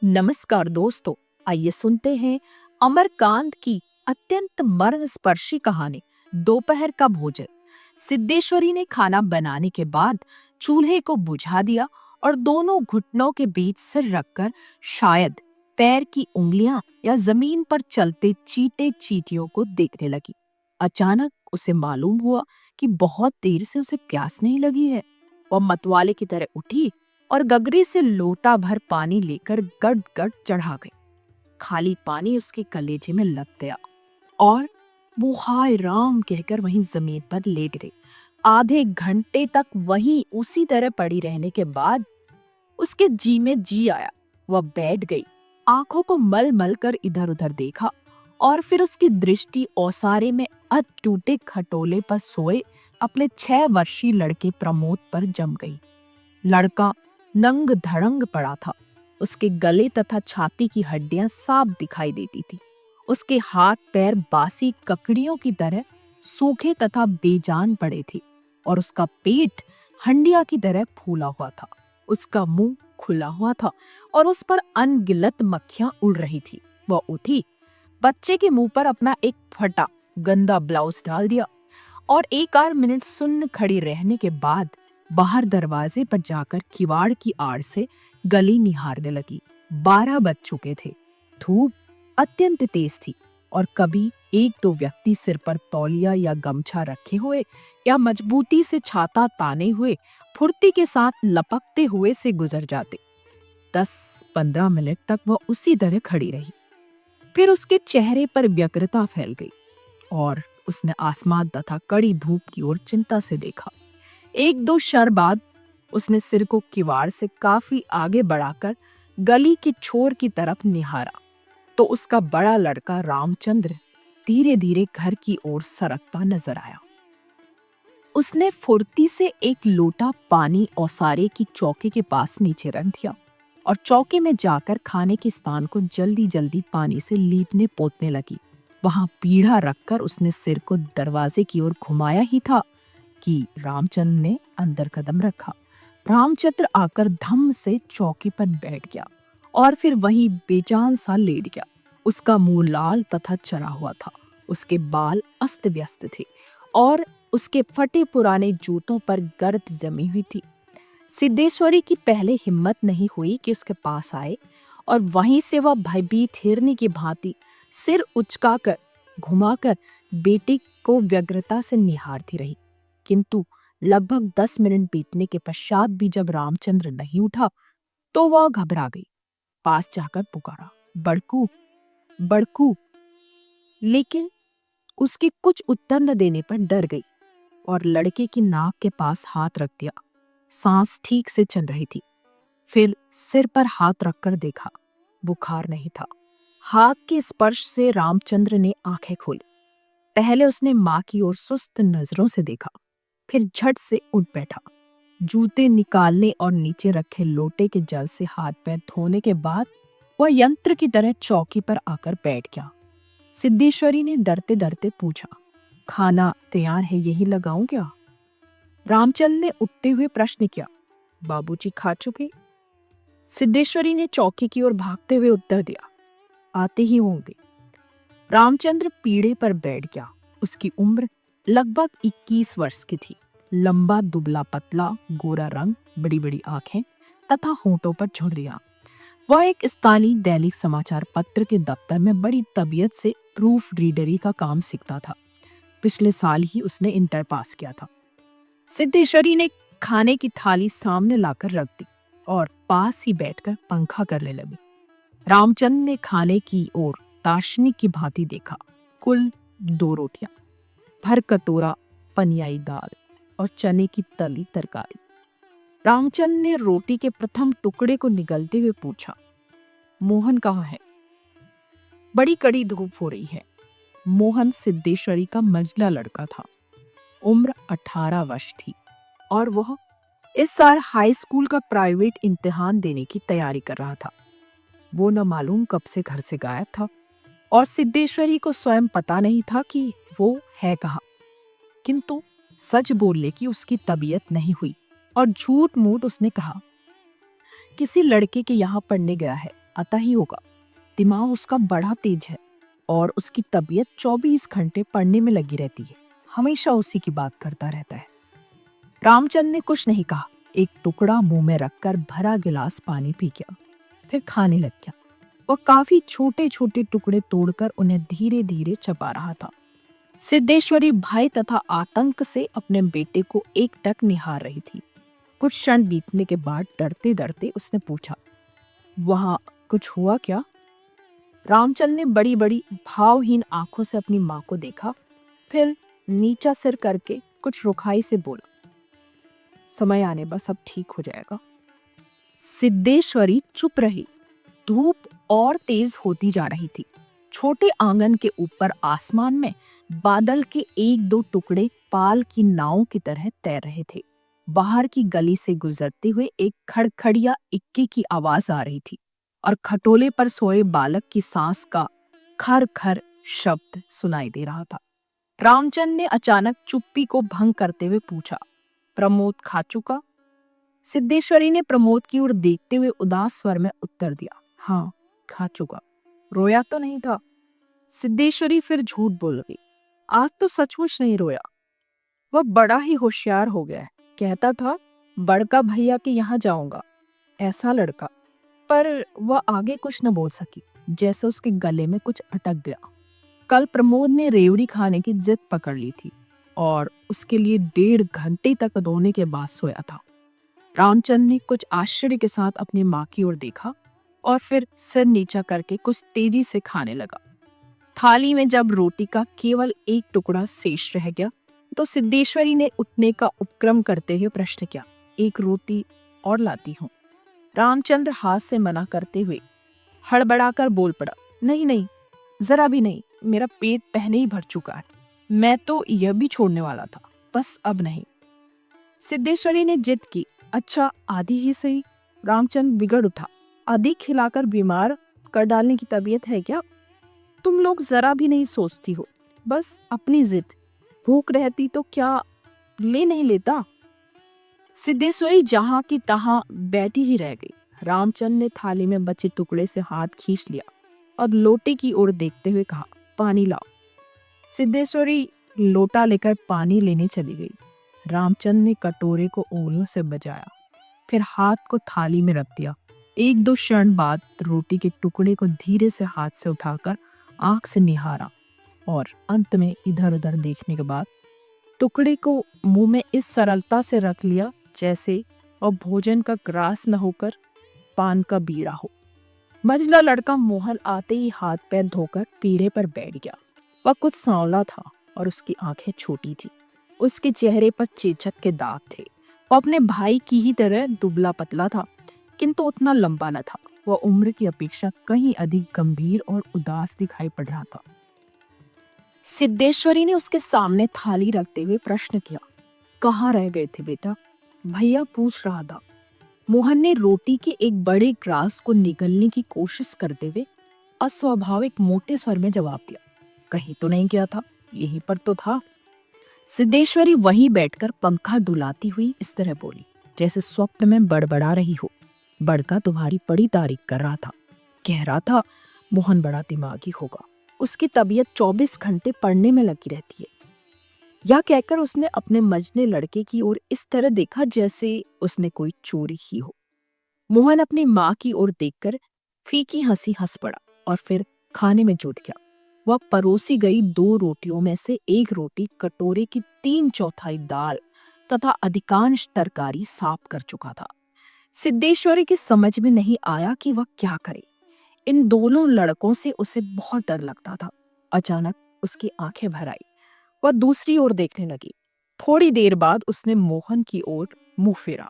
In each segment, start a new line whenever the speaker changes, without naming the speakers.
नमस्कार दोस्तों, आइए सुनते हैं अमरकांत की अत्यंत मर्मस्पर्शी कहानी दोपहर का भोजन। सिद्धेश्वरी ने खाना बनाने के बाद चूल्हे को बुझा दिया और दोनों घुटनों के बीच सिर रखकर शायद पैर की उंगलियां या जमीन पर चलते चीते चींटियों को देखने लगी। अचानक उसे मालूम हुआ कि बहुत देर से उसे प्यास नहीं लगी है। वह मतवाले की तरह उठी और गगरी से लोटा भर पानी लेकर गट गट चढ़ा गई। खाली पानी उसके कलेजे में लग गया और वो हाय राम कहकर वहीं जमीन पर लेट गई। आधे घंटे तक वहीं उसी तरह पड़ी रहने के बाद उसके जी में जी आया। वह बैठ गई, आंखों को मल मल कर इधर उधर देखा और फिर उसकी दृष्टि ओसारे में अध टूटे खटोले पर सोए अपने 6 वर्षीय लड़के प्रमोद पर जम गई। लड़का नंग धड़ंग पड़ा था। उसके गले तथा छाती की हड्डियां साफ दिखाई देती थी। उसके हाथ पैर बासी ककड़ियों की तरह सूखे तथा बेजान पड़े थे और उसका पेट हंडिया की तरह फूला हुआ था। उसका मुंह खुला हुआ था और उस पर अनगिनत मक्खियां उड़ रही थी। वह उठी, बच्चे के मुंह पर अपना एक फटा गंदा ब्लाउज डाल दिया और एक आध मिनट सुन्न खड़ी रहने के बाद बाहर दरवाजे पर जाकर किवाड़ की आड़ से गली निहारने लगी। 12 बज चुके थे। धूप अत्यंत तेज थी और कभी एक दो व्यक्ति सिर पर तौलिया या गमछा रखे हुए या मजबूती से छाता ताने हुए फुर्ती के साथ लपकते हुए से गुजर जाते। 10-15 मिनट तक वह उसी तरह खड़ी रही। फिर उसके चेहरे पर व्यग्रता फैल गई और उसने आसमान तथा कड़ी धूप की ओर चिंता से देखा। एक दो क्षण बाद उसने सिर को किवाड़ से काफी आगे बढ़ाकर गली की छोर की तरफ निहारा तो उसका बड़ा लड़का रामचंद्र धीरे धीरे घर की ओर सरकता नजर आया। उसने फुर्ती से एक लोटा पानी ओसारे की चौके के पास नीचे रख दिया और चौके में जाकर खाने के स्थान को जल्दी जल्दी पानी से लीपने पोतने लगी। वहां पीढ़ा रखकर उसने सिर को दरवाजे की ओर घुमाया ही था कि रामचंद्र ने अंदर कदम रखा। रामचंद्र आकर धम से चौकी पर बैठ गया और फिर वहीं बेजान सा लेट गया। उसका मुंह लाल तथा चढ़ा हुआ था। उसके बाल अस्त व्यस्त थे और उसके फटे पुराने जूतों पर गर्द जमी हुई थी। सिद्धेश्वरी की पहले हिम्मत नहीं हुई कि उसके पास आए और वहीं से वह भयभीत हिरनी की भांति सिर उचकाकर घुमाकर बेटी को व्यग्रता से निहारती रही। किंतु लगभग 10 मिनट बीतने के पश्चात भी जब रामचंद्र नहीं उठा तो वह घबरा गई। पास जाकर पुकारा, बड़कू बड़कू, लेकिन उसके कुछ उत्तर न देने पर डर गई और लड़के की नाक के पास हाथ रख दिया। सांस ठीक से चल रही थी। फिर सिर पर हाथ रखकर देखा, बुखार नहीं था। हाथ के स्पर्श से रामचंद्र ने आंखें खोली। पहले उसने मां की ओर सुस्त नजरों से देखा, फिर झट से उठ बैठा। जूते निकालने और नीचे रखे लोटे के जल से हाथ पैर धोने के बाद वह यंत्र की तरह चौकी पर आकर बैठ गया। सिद्धेश्वरी ने डरते डरते पूछा, खाना तैयार है, यही लगाऊं क्या? रामचंद्र ने उठते हुए प्रश्न किया, बाबूजी खा चुके? सिद्धेश्वरी ने चौकी की ओर भागते हुए उत्तर दिया, आते ही होंगे। रामचंद्र पीढ़े पर बैठ गया। उसकी उम्र लगभग 21 वर्ष की थी। लंबा दुबला पतला गोरा रंग, बड़ी बड़ी आंखें तथा होंठों पर झुर्रियां। वह एक स्थानीय दैनिक समाचार पत्र के दफ्तर में बड़ी तबीयत से प्रूफ रीडरी का काम सीखता था। पिछले साल ही उसने इंटर पास किया था। सिद्धेश्वरी ने खाने की थाली सामने लाकर रख दी और पास ही बैठकर पंखा करने लगी। रामचंद्र ने खाने की ओर दार्शनिक की भांति देखा। कुल 2 रोटियां, भर कटोरा पनियाई दाल और चने की तली तरकारी। रामचंद्र ने रोटी के प्रथम टुकड़े को निगलते हुए पूछा, मोहन कहाँ है? बड़ी कड़ी धूप हो रही है। मोहन सिद्धेश्वरी का मंझला लड़का था। उम्र 18 वर्ष थी और वह इस साल हाई स्कूल का प्राइवेट इम्तिहान देने की तैयारी कर रहा था। वो न मालूम कब से घर से गायब था और सिद्धेश्वरी को स्वयं पता नहीं था कि वो है कहाँ। किंतु सच बोलने की उसकी तबीयत नहीं हुई और झूठ मूठ उसने कहा, किसी लड़के के यहाँ पढ़ने गया है। आता ही होगा। दिमाग उसका बड़ा तेज है और उसकी तबीयत 24 घंटे पढ़ने में लगी रहती है। हमेशा उसी की बात करता रहता है। रामचंद ने कुछ नहीं कहा। एक टुकड़ा मुंह में रखकर भरा गिलास पानी पी गया, फिर खाने लग गया। वह काफी छोटे छोटे टुकड़े तोड़कर उन्हें धीरे धीरे चबा रहा था। सिद्धेश्वरी भय तथा आतंक से अपने बेटे को एकटक निहार रही थी। कुछ क्षण बीतने के बाद डरते डरते उसने पूछा, वहां कुछ हुआ क्या? रामचंद ने बड़ी बड़ी भावहीन आंखों से अपनी माँ को देखा, फिर नीचा सिर करके कुछ रुखाई से बोला, समय आने पर सब ठीक हो जाएगा। सिद्धेश्वरी चुप रही। धूप और तेज होती जा रही थी। छोटे आंगन के ऊपर आसमान में बादल के एक दो टुकड़े पाल की नाव की तरह तैर रहे थे। बाहर की गली से गुजरते हुए एक खड़खड़िया इक्के की आवाज आ रही थी और खटोले पर सोए बालक की सांस का खर खर शब्द सुनाई दे रहा था। रामचंद ने अचानक चुप्पी को भंग करते हुए पूछा, प्रमोद खा चुका? सिद्धेश्वरी ने प्रमोद की ओर देखते हुए उदास स्वर में उत्तर दिया, हाँ खा चुका। रोया तो नहीं था? सिद्धेश्वरी फिर झूठ बोल गई, आज तो सचमुच नहीं रोया। वह बड़ा ही होशियार हो गया है। कहता था बड़का भैया के यहाँ जाऊंगा, ऐसा लड़का। पर वह आगे कुछ न बोल सकी, जैसे उसके गले में कुछ अटक गया। कल प्रमोद ने रेवड़ी खाने की जिद पकड़ ली थी और उसके लिए 1.5 घंटे तक रोने के बाद सोया था। रामचंद ने कुछ आश्चर्य के साथ अपनी माँ की ओर देखा और फिर सिर नीचा करके कुछ तेजी से खाने लगा। थाली में जब रोटी का केवल एक टुकड़ा शेष रह गया तो सिद्धेश्वरी ने उठने का उपक्रम करते हुए प्रश्न किया, एक रोटी और लाती हूँ। रामचंद्र हाथ से मना करते हुए हड़बड़ाकर बोल पड़ा, नहीं नहीं, जरा भी नहीं, मेरा पेट पहले ही भर चुका है। मैं तो यह भी छोड़ने वाला था, बस अब नहीं। सिद्धेश्वरी ने जिद की, अच्छा आधी ही सही। रामचंद्र बिगड़ उठा, अधिक खिलाकर बीमार कर डालने की तबीयत है क्या? तुम लोग जरा भी नहीं सोचती हो, बस अपनी जिद। भूख रहती तो क्या ले नहीं लेता? सिद्धेश्वरी जहां की तहां बैठी ही रह गई। रामचंद्र ने थाली में बचे टुकड़े से हाथ खींच लिया और लोटे की ओर देखते हुए कहा, पानी लाओ। सिद्धेश्वरी लोटा लेकर पानी लेने चली गई। रामचंद्र ने कटोरे को उंगलियों से बजाया, फिर हाथ को थाली में रख दिया। 1-2 क्षण बाद रोटी के टुकड़े को धीरे से हाथ से उठाकर आंख से निहारा और अंत में इधर उधर देखने के बाद टुकड़े को मुंह में इस सरलता से रख लिया जैसे और भोजन का ग्रास न होकर पान का बीड़ा हो। मझला लड़का मोहन आते ही हाथ पैर धोकर पीढ़े पर बैठ गया। वह कुछ सांवला था और उसकी आंखें छोटी थी। उसके चेहरे पर चेचक के दाग थे। वो अपने भाई की ही तरह दुबला पतला था, किंतु उतना लंबा न था। वह उम्र की अपेक्षा कहीं अधिक गंभीर और उदास दिखाई पड़ रहा था। सिद्धेश्वरी ने उसके सामने थाली रखते हुए प्रश्न किया, कहाँ रह गए थे बेटा? भैया पूछ रहा था। मोहन ने रोटी के एक बड़े ग्रास को निगलने की कोशिश करते हुए अस्वाभाविक मोटे स्वर में जवाब दिया, कहीं तो नहीं गया था, यहीं पर तो था। सिद्धेश्वरी वहीं बैठकर पंखा डुलाती हुई इस तरह बोली जैसे स्वप्न में बड़बड़ा रही हो, बड़का तुम्हारी बड़ी तारीफ कर रहा था, कह रहा था मोहन बड़ा दिमागी होगा, उसकी तबीयत 24 घंटे पढ़ने में लगी रहती है। यह कहकर उसने अपने मजने लड़के की ओर इस तरह देखा जैसे उसने कोई चोरी की हो। मोहन अपनी माँ की ओर देखकर फीकी हंसी हंस पड़ा और फिर खाने में जुट गया। वह परोसी गई 2 रोटियों में से एक रोटी कटोरे की 3/4 दाल तथा अधिकांश तरकारी साफ कर चुका था। सिद्धेश्वरी की समझ में नहीं आया कि वह क्या करे। इन दोनों लड़कों से उसे बहुत डर लगता था। अचानक उसकी आंखें भर आई। वह दूसरी ओर देखने लगी। थोड़ी देर बाद उसने मोहन की ओर मुंह फेरा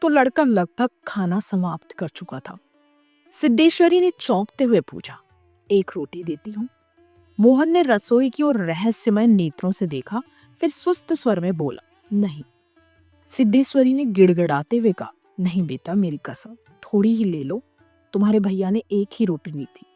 तो लड़का लगभग खाना समाप्त कर चुका था। सिद्धेश्वरी ने चौंकते हुए पूछा, एक रोटी देती हूँ? मोहन ने रसोई की ओर रहस्यमय नेत्रों से देखा, फिर सुस्त स्वर में बोला, नहीं। सिद्धेश्वरी ने गिड़गिड़ाते हुए कहा, नहीं बेटा, मेरी कसम, थोड़ी ही ले लो, तुम्हारे भैया ने एक ही रोटी ली थी।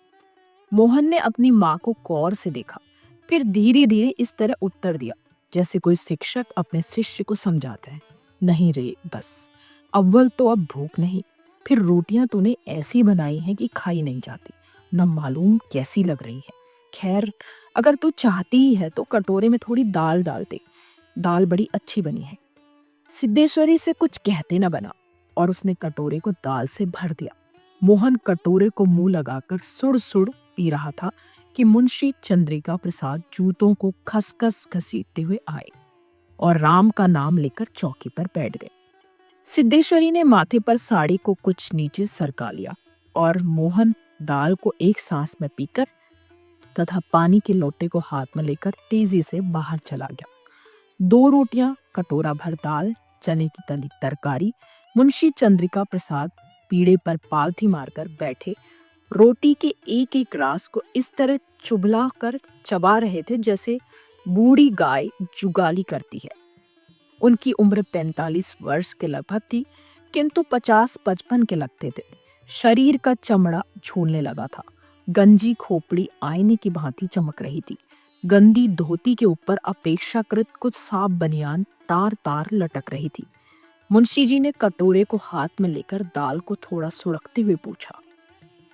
मोहन ने अपनी माँ को गौर से देखा, फिर धीरे धीरे इस तरह उत्तर दिया जैसे कोई शिक्षक अपने शिष्य को समझाता है, नहीं रे, बस अव्वल तो अब भूख नहीं, फिर रोटियां तूने ऐसी बनाई हैं कि खाई नहीं जाती, न मालूम कैसी लग रही है। खैर, अगर तू चाहती ही है तो कटोरे में थोड़ी दाल डाल दे, दाल बड़ी अच्छी बनी है। सिद्धेश्वरी से कुछ कहते न बना और उसने कटोरे को दाल से भर दिया। मोहन कटोरे को मुंह लगाकर सुड़ सुड़ पी रहा था कि मुंशी चंद्रिका प्रसाद जूतों को खसखस घसीटते हुए आए और राम का नाम लेकर चौकी पर बैठ गए। सिद्धेश्वरी ने माथे पर साड़ी को कुछ नीचे सरका लिया और मोहन दाल को एक सांस में पीकर तथा पानी के लोटे को हाथ में लेकर तेजी से बाहर चला गया। 2 रोटियां, कटोरा भर दाल, चने की तली तरकारी। मुंशी चंद्रिका प्रसाद पीढ़े पर पालथी मारकर बैठे रोटी के एक एक रास को इस तरह चुभला कर चबा रहे थे जैसे बूढ़ी गाय जुगाली करती है। उनकी उम्र 45 वर्ष के लगभग थी, किंतु 50-55 के लगते थे। शरीर का चमड़ा झूलने लगा था। गंजी खोपड़ी आईने की भांति चमक रही थी। गंदी धोती के ऊपर अपेक्षाकृत कुछ साफ बनियान तार तार लटक रही थी। मुंशी जी ने कटोरे को हाथ में लेकर दाल को थोड़ा सुड़कते हुए पूछा,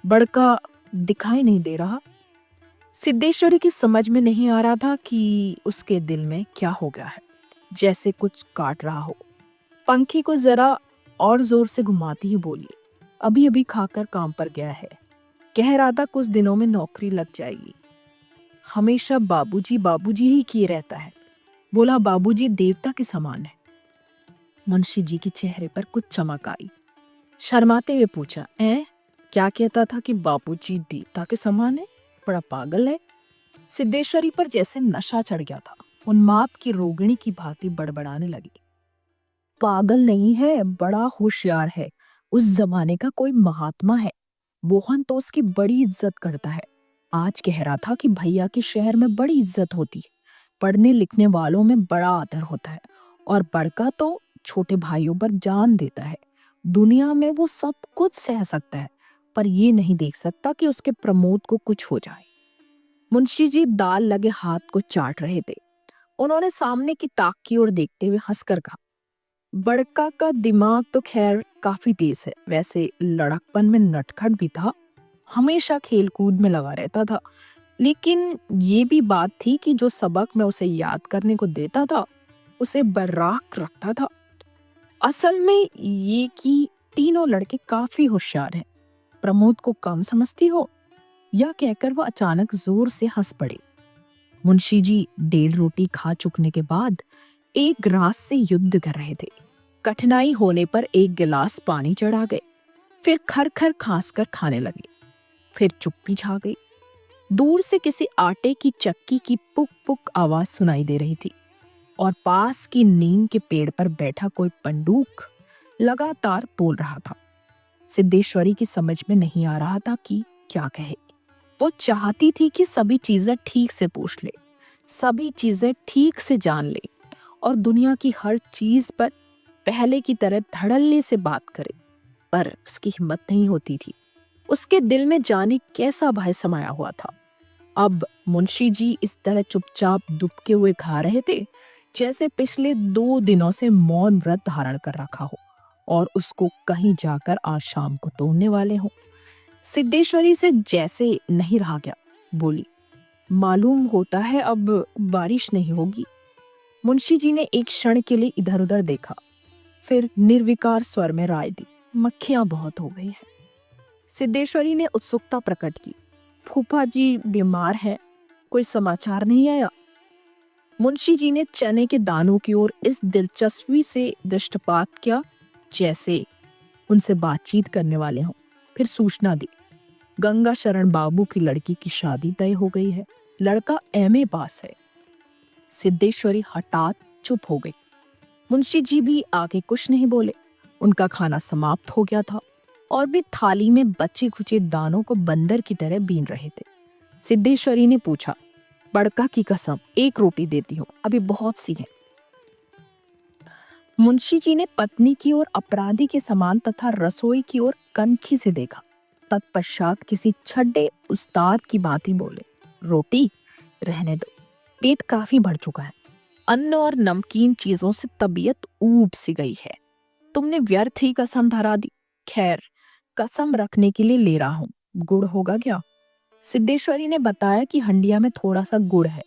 बड़का दिखाई नहीं दे रहा? सिद्धेश्वरी की समझ में नहीं आ रहा था कि उसके दिल में क्या हो गया है, जैसे कुछ काट रहा हो। पंखी को जरा और जोर से घुमाती ही बोली, अभी अभी खाकर काम पर गया है, कह रहा था कुछ दिनों में नौकरी लग जाएगी। हमेशा बाबूजी बाबूजी ही किए रहता है। बोला बाबूजी देवता के समान है। मुंशी जी के चेहरे पर कुछ चमक आई। शर्माते हुए पूछा, क्या कहता था कि बाबूजी देवता के समान है? बड़ा पागल है। सिद्धेश्वरी पर जैसे नशा चढ़ गया था। उन्माद की रोगिणी की भांति बड़बड़ाने लगी। पागल नहीं है, बड़ा होशियार है। उस जमाने का कोई महात्मा है। मोहन तो उसकी बड़ी इज्जत करता है। आज कह रहा था कि भैया के शहर में बड़ी इज्जत होती है, पढ़ने लिखने वालों में बड़ा आदर होता है और बड़का तो छोटे भाइयों पर जान देता है। दुनिया में वो सब कुछ सह सकता है, पर ये नहीं देख सकता कि उसके प्रमोद को कुछ हो जाए। मुंशी जी दाल लगे हाथ को चाट रहे थे। उन्होंने सामने की ताक की ओर देखते हुए हंसकर कहा, बड़का का दिमाग तो खैर काफी तेज है, वैसे लड़कपन में नटखट भी था, हमेशा खेल कूद में लगा रहता था। लेकिन ये भी बात थी कि जो सबक मैं उसे याद करने को देता था उसे बर्राक रखता था। असल में ये कि तीनों लड़के काफी होशियार हैं। प्रमोद को कम समझती हो? यह कहकर वह अचानक जोर से हंस पड़े। मुंशी जी 1.5 रोटी खा चुकने के बाद एक ग्रास से युद्ध कर रहे थे। कठिनाई होने पर एक गिलास पानी चढ़ा गए, फिर खर खर खांस कर खाने लगे। फिर चुप्पी छा गई। दूर से किसी आटे की चक्की की पुक पुक आवाज सुनाई दे रही थी और पास की नीम के पेड़ पर बैठा कोई पंडूक लगातार बोल रहा था। सिद्धेश्वरी की समझ में नहीं आ रहा था कि क्या कहे। वो चाहती थी कि सभी चीजें ठीक से पूछ ले, सभी चीजें ठीक से जान ले और दुनिया की हर चीज पर पहले की तरह धड़ल्ले से बात करे, पर उसकी हिम्मत नहीं होती थी। उसके दिल में जाने कैसा भय समाया हुआ था। अब मुंशी जी इस तरह चुपचाप दुबके हुए खा रहे थे जैसे पिछले 2 दिनों से मौन व्रत धारण कर रखा हो और उसको कहीं जाकर आज शाम को तोड़ने वाले हों। सिद्धेश्वरी से जैसे नहीं रहा गया, बोली, मालूम होता है अब बारिश नहीं होगी। मुंशी जी ने एक क्षण के लिए इधर उधर देखा, फिर निर्विकार स्वर में राय दी, मक्खियां बहुत हो गई हैं। सिद्धेश्वरी ने उत्सुकता प्रकट की, फूफा जी बीमार है, कोई समाचार नहीं आया? मुंशी जी ने चने के दानों की ओर इस दिलचस्पी से दृष्टिपात किया जैसे उनसे बातचीत करने वाले हों। फिर सूचना दी, गंगा शरण बाबू की लड़की की शादी तय हो गई है, लड़का एमए पास है। सिद्धेश्वरी हठात चुप हो गई। मुंशी जी भी आगे कुछ नहीं बोले। उनका खाना समाप्त हो गया था और भी थाली में बचे खुचे दानों को बंदर की तरह बीन रहे थे। सिद्धेश्वरी ने पूछा, बड़का की कसम 1 रोटी देती हूँ, अभी बहुत सी है। मुंशी जी ने पत्नी की ओर अपराधी के समान तथा रसोई की ओर कनखी से देखा। तत्पश्चात किसी छड्डे उस्ताद की भांति बोले, रोटी रहने दो, पेट काफी भर चुका है। अन्न और नमकीन चीजों से तबीयत ऊब सी गई है। तुमने व्यर्थ ही कसम धरा दी। खैर, कसम रखने के लिए ले रहा हूँ। गुड़ होगा क्या? सिद्धेश्वरी ने बताया कि हंडिया में थोड़ा सा गुड़ है।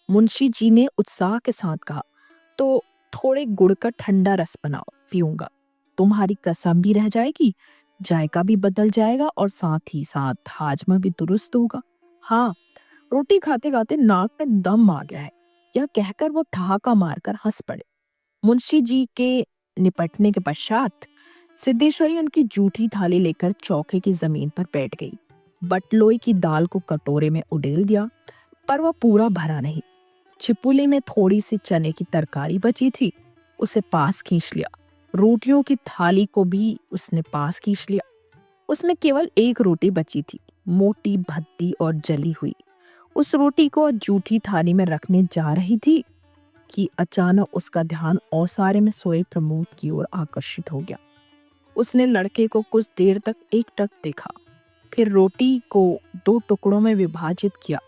मुंशी जी ने उत्साह के साथ कहा, तो थोड़े गुड़ का ठंडा रस बनाओ, पीऊंगा। तुम्हारी कसम भी रह जाएगी, जायका भी बदल जाएगा और साथ ही साथ हाजमा भी दुरुस्त होगा। हाँ। रोटी खाते खाते नाक में दम आ गया है, यह कहकर वो ठहाका मारकर हंस पड़े। मुंशी जी के निपटने के पश्चात सिद्धेश्वरी उनकी जूठी थाली लेकर चौके की जमीन पर बैठ गई। बटलोई की दाल को कटोरे में उडेल दिया, पर वह पूरा भरा नहीं। छिपुली में थोड़ी सी चने की तरकारी बची थी, उसे पास खींच लिया। रोटियों की थाली को भी उसने पास खींच लिया। उसमें केवल एक रोटी बची थी, मोटी भद्दी और जली हुई। उस रोटी को जूठी थाली में रखने जा रही थी कि अचानक उसका ध्यान ओसारे में सोए प्रमोद की ओर आकर्षित हो गया। उसने लड़के को कुछ देर तक एकटक देखा, फिर रोटी को दो टुकड़ों में विभाजित किया।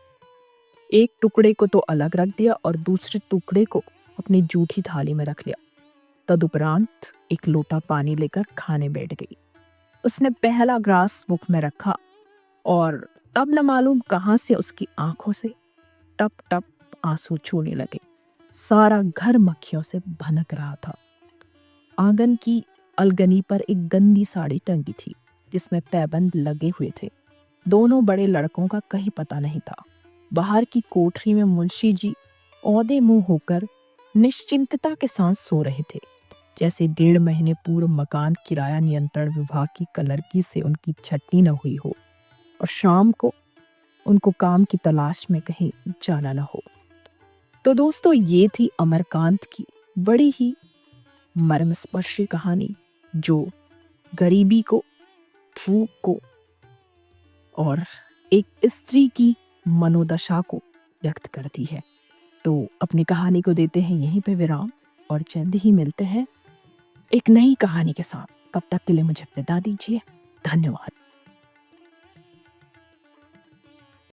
एक टुकड़े को तो अलग रख दिया और दूसरे टुकड़े को अपनी जूठी थाली में रख लिया। तदुपरांत एक लोटा पानी लेकर खाने बैठ गई। उसने पहला ग्रास मुख में रखा और तब न मालूम कहां से उसकी आंखों से टप टप आंसू छूने लगे। सारा घर मक्खियों से भनक रहा था। आंगन की अलगनी पर एक गंदी साड़ी टंगी थी, जिसमें पैबंद लगे हुए थे। दोनों बड़े लड़कों का कहीं पता नहीं था। बाहर की कोठरी में मुंशी जी औदे मुंह होकर निश्चिंतता के साथ सो रहे थे, जैसे 1.5 महीने पूर्व मकान किराया नियंत्रण विभाग की कलरकी से उनकी छटनी न हुई हो और शाम को उनको काम की तलाश में कहीं जाना न हो। तो दोस्तों, ये थी अमरकांत की बड़ी ही मर्मस्पर्शी कहानी, जो गरीबी को, भूख को और एक स्त्री की मनोदशा को व्यक्त करती है। तो अपनी कहानी को देते हैं यहीं पे विराम और जल्द ही मिलते हैं एक नई कहानी के साथ। तब तक के लिए मुझे विदा दीजिए। धन्यवाद।